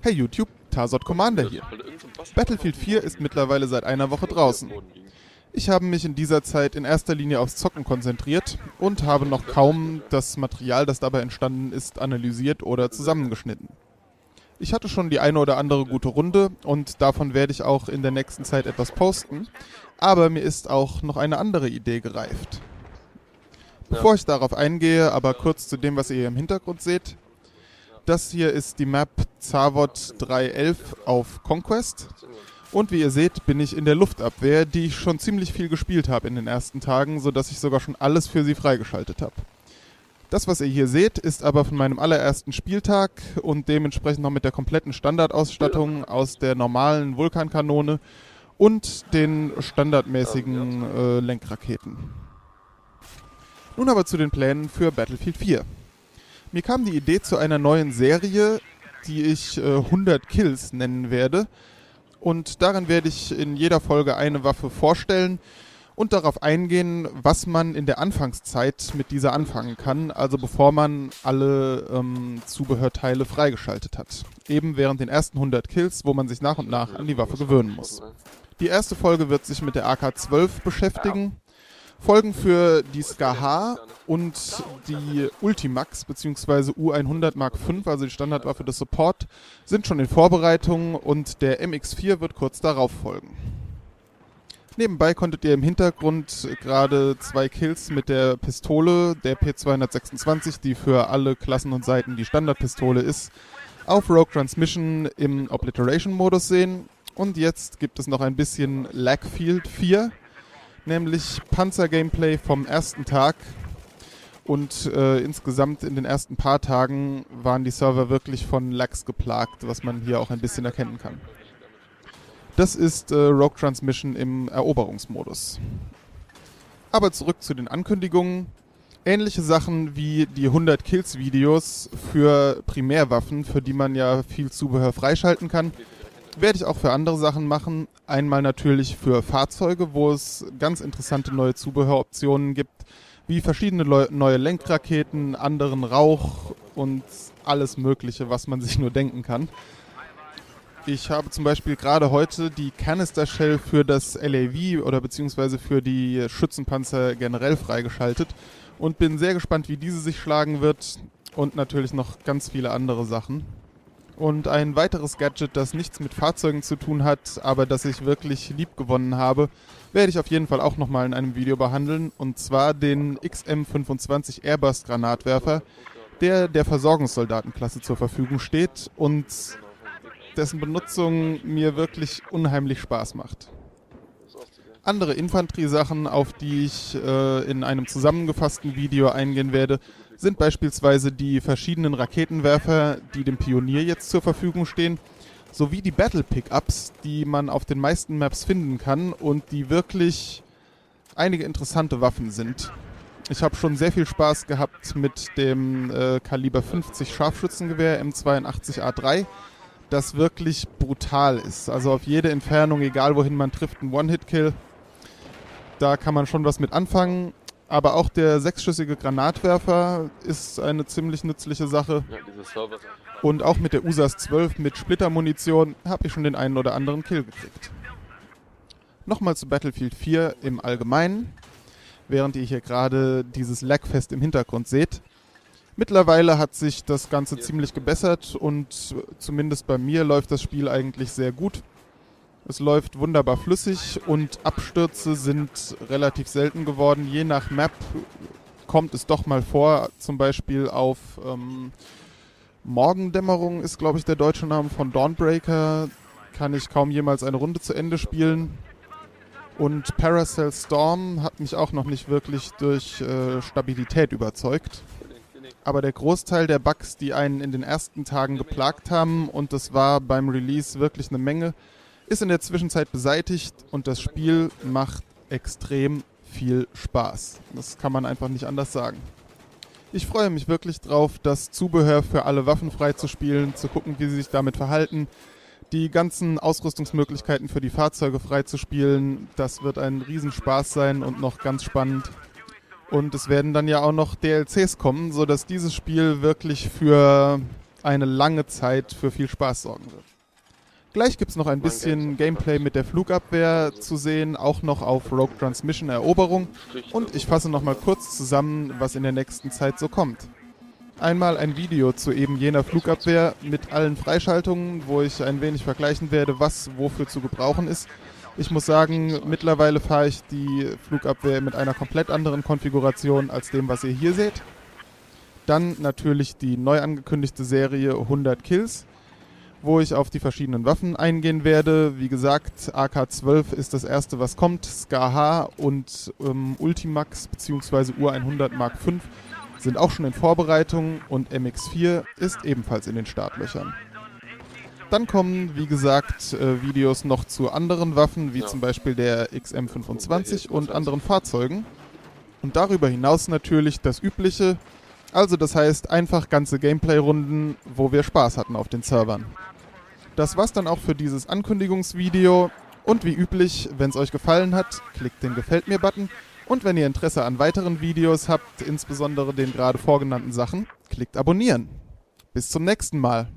Hey YouTube, Tarsot Commander hier. Battlefield 4 ist mittlerweile seit einer Woche draußen. Ich habe mich in dieser Zeit in erster Linie aufs Zocken konzentriert und habe noch kaum das Material, das dabei entstanden ist, analysiert oder zusammengeschnitten. Ich hatte schon die eine oder andere gute Runde und davon werde ich auch in der nächsten Zeit etwas posten, aber mir ist auch noch eine andere Idee gereift. Bevor ich darauf eingehe, aber kurz zu dem, was ihr hier im Hintergrund seht. Das hier ist die Map Zavod 311 auf Conquest. Und wie ihr seht, bin ich in der Luftabwehr, die ich schon ziemlich viel gespielt habe in den ersten Tagen, sodass ich sogar schon alles für sie freigeschaltet habe. Das, was ihr hier seht, ist aber von meinem allerersten Spieltag und dementsprechend noch mit der kompletten Standardausstattung aus der normalen Vulkankanone und den standardmäßigen Lenkraketen. Nun aber zu den Plänen für Battlefield 4. Mir kam die Idee zu einer neuen Serie, die ich 100 Kills nennen werde. Und darin werde ich in jeder Folge eine Waffe vorstellen und darauf eingehen, was man in der Anfangszeit mit dieser anfangen kann, also bevor man alle Zubehörteile freigeschaltet hat. Eben während den ersten 100 Kills, wo man sich nach und nach an die Waffe gewöhnen muss. Die erste Folge wird sich mit der AK-12 beschäftigen. Folgen für die SCAR und die Ultimax bzw. U100 Mark V, also die Standardwaffe des Support, sind schon in Vorbereitung und der MX4 wird kurz darauf folgen. Nebenbei konntet ihr im Hintergrund gerade 2 Kills mit der Pistole, der P226, die für alle Klassen und Seiten die Standardpistole ist, auf Rogue Transmission im Obliteration-Modus sehen. Und jetzt gibt es noch ein bisschen Lagfield 4. Nämlich Panzer-Gameplay vom ersten Tag und insgesamt in den ersten paar Tagen waren die Server wirklich von Lags geplagt, was man hier auch ein bisschen erkennen kann. Das ist Rogue Transmission im Eroberungsmodus. Aber zurück zu den Ankündigungen. Ähnliche Sachen wie die 100 Kills Videos für Primärwaffen, für die man ja viel Zubehör freischalten kann, werde ich auch für andere Sachen machen. Einmal natürlich für Fahrzeuge, wo es ganz interessante neue Zubehöroptionen gibt, wie verschiedene neue Lenkraketen, anderen Rauch und alles Mögliche, was man sich nur denken kann. Ich habe zum Beispiel gerade heute die Canister Shell für das LAV oder beziehungsweise für die Schützenpanzer generell freigeschaltet und bin sehr gespannt, wie diese sich schlagen wird und natürlich noch ganz viele andere Sachen. Und ein weiteres Gadget, das nichts mit Fahrzeugen zu tun hat, aber das ich wirklich lieb gewonnen habe, werde ich auf jeden Fall auch nochmal in einem Video behandeln. Und zwar den XM25 Airburst Granatwerfer, der Versorgungssoldatenklasse zur Verfügung steht und dessen Benutzung mir wirklich unheimlich Spaß macht. Andere Infanteriesachen, auf die ich in einem zusammengefassten Video eingehen werde, sind beispielsweise die verschiedenen Raketenwerfer, die dem Pionier jetzt zur Verfügung stehen, sowie die Battle Pickups, die man auf den meisten Maps finden kann und die wirklich einige interessante Waffen sind. Ich habe schon sehr viel Spaß gehabt mit dem Kaliber 50 Scharfschützengewehr M82A3, das wirklich brutal ist. Also auf jede Entfernung, egal wohin man trifft, ein One-Hit-Kill. Da kann man schon was mit anfangen. Aber auch der 6-schüssige Granatwerfer ist eine ziemlich nützliche Sache. Und auch mit der USAS 12 mit Splittermunition habe ich schon den einen oder anderen Kill gekriegt. Nochmal zu Battlefield 4 im Allgemeinen, während ihr hier gerade dieses Lagfest im Hintergrund seht. Mittlerweile hat sich das Ganze ziemlich gebessert und zumindest bei mir läuft das Spiel eigentlich sehr gut. Es läuft wunderbar flüssig und Abstürze sind relativ selten geworden. Je nach Map kommt es doch mal vor, zum Beispiel auf Morgendämmerung ist, glaube ich, der deutsche Name von Dawnbreaker. Kann ich kaum jemals eine Runde zu Ende spielen. Und Paracel Storm hat mich auch noch nicht wirklich durch Stabilität überzeugt. Aber der Großteil der Bugs, die einen in den ersten Tagen geplagt haben, und das war beim Release wirklich eine Menge, ist in der Zwischenzeit beseitigt und das Spiel macht extrem viel Spaß. Das kann man einfach nicht anders sagen. Ich freue mich wirklich drauf, das Zubehör für alle Waffen freizuspielen, zu gucken, wie sie sich damit verhalten, die ganzen Ausrüstungsmöglichkeiten für die Fahrzeuge freizuspielen. Das wird ein Riesenspaß sein und noch ganz spannend. Und es werden dann ja auch noch DLCs kommen, sodass dieses Spiel wirklich für eine lange Zeit für viel Spaß sorgen wird. Gleich gibt es noch ein bisschen Gameplay mit der Flugabwehr zu sehen, auch noch auf Rogue Transmission Eroberung. Und ich fasse nochmal kurz zusammen, was in der nächsten Zeit so kommt. Einmal ein Video zu eben jener Flugabwehr mit allen Freischaltungen, wo ich ein wenig vergleichen werde, was wofür zu gebrauchen ist. Ich muss sagen, mittlerweile fahre ich die Flugabwehr mit einer komplett anderen Konfiguration als dem, was ihr hier seht. Dann natürlich die neu angekündigte Serie 100 Kills, wo ich auf die verschiedenen Waffen eingehen werde. Wie gesagt, AK-12 ist das erste, was kommt. SCAR-H und Ultimax bzw. Ur-100 Mark V sind auch schon in Vorbereitung und MX-4 ist ebenfalls in den Startlöchern. Dann kommen, wie gesagt, Videos noch zu anderen Waffen, wie zum Beispiel der XM25 und anderen Fahrzeugen. Und darüber hinaus natürlich das Übliche, also das heißt einfach ganze Gameplay-Runden, wo wir Spaß hatten auf den Servern. Das war's dann auch für dieses Ankündigungsvideo und wie üblich, wenn es euch gefallen hat, klickt den Gefällt mir-Button und wenn ihr Interesse an weiteren Videos habt, insbesondere den gerade vorgenannten Sachen, klickt abonnieren. Bis zum nächsten Mal.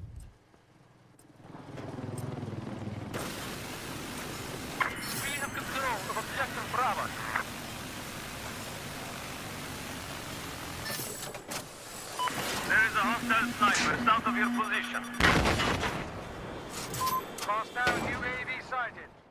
Hostile sniper south of your position. Hostile UAV sighted.